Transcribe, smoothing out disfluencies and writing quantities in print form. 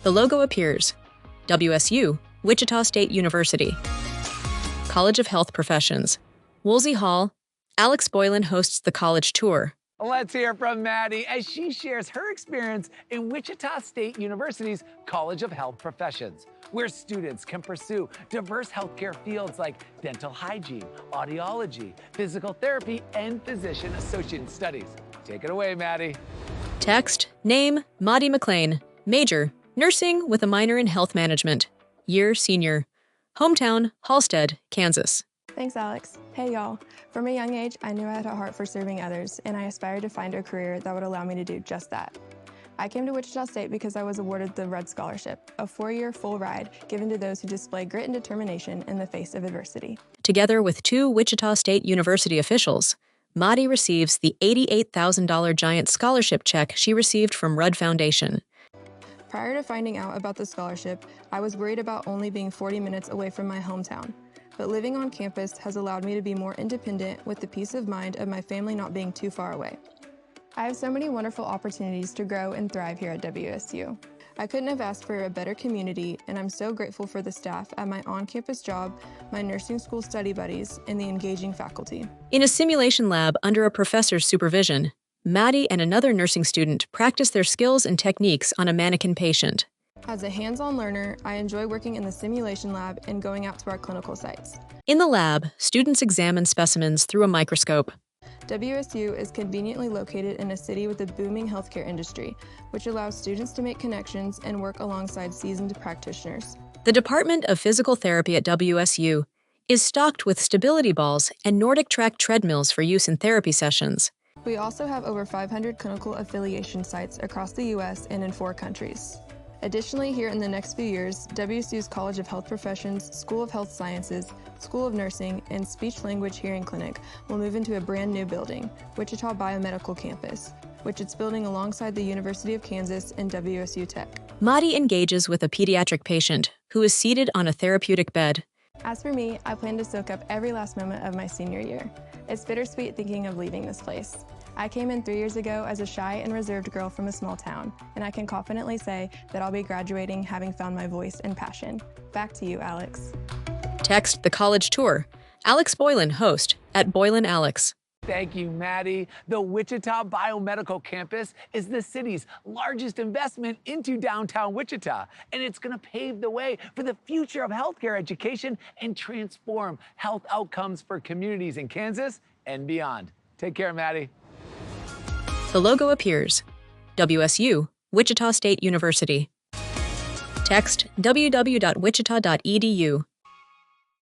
The logo appears. WSU, Wichita State University. College of Health Professions. Woolsey Hall. Alex Boylan hosts the college tour. Let's hear from Maddie as she shares her experience in Wichita State University's College of Health Professions, where students can pursue diverse healthcare fields like dental hygiene, audiology, physical therapy, and physician associate studies. Take it away, Maddie. Text, name, Maddie McLean. Major, nursing with a minor in health management. Year, senior. Hometown, Halstead, Kansas. Thanks, Alex. Hey, y'all. From a young age, I knew I had a heart for serving others, and I aspired to find a career that would allow me to do just that. I came to Wichita State because I was awarded the Red Scholarship, a 4-year full ride given to those who display grit and determination in the face of adversity. Together with 2 Wichita State University officials, Maddie receives the $88,000 giant scholarship check she received from Rudd Foundation. Prior to finding out about the scholarship, I was worried about only being 40 minutes away from my hometown. But living on campus has allowed me to be more independent with the peace of mind of my family not being too far away. I have so many wonderful opportunities to grow and thrive here at WSU. I couldn't have asked for a better community, and I'm so grateful for the staff at my on-campus job, my nursing school study buddies, and the engaging faculty. In a simulation lab under a professor's supervision, Maddie and another nursing student practice their skills and techniques on a mannequin patient. As a hands-on learner, I enjoy working in the simulation lab and going out to our clinical sites. In the lab, students examine specimens through a microscope. WSU is conveniently located in a city with a booming healthcare industry, which allows students to make connections and work alongside seasoned practitioners. The Department of Physical Therapy at WSU is stocked with stability balls and Nordic track treadmills for use in therapy sessions. We also have over 500 clinical affiliation sites across the U.S. and in 4 countries. Additionally, here in the next few years, WSU's College of Health Professions, School of Health Sciences, School of Nursing, and Speech-Language Hearing Clinic will move into a brand new building, Wichita Biomedical Campus, which it's building alongside the University of Kansas and WSU Tech. Maddie engages with a pediatric patient who is seated on a therapeutic bed. As for me, I plan to soak up every last moment of my senior year. It's bittersweet thinking of leaving this place. I came in 3 years ago as a shy and reserved girl from a small town, and I can confidently say that I'll be graduating having found my voice and passion. Back to you, Alex. Text the college tour. Alex Boylan, host, at Boylan Alex. Thank you, Maddie. The Wichita Biomedical Campus is the city's largest investment into downtown Wichita, and it's going to pave the way for the future of healthcare education and transform health outcomes for communities in Kansas and beyond. Take care, Maddie. The logo appears. WSU, Wichita State University. Text www.wichita.edu.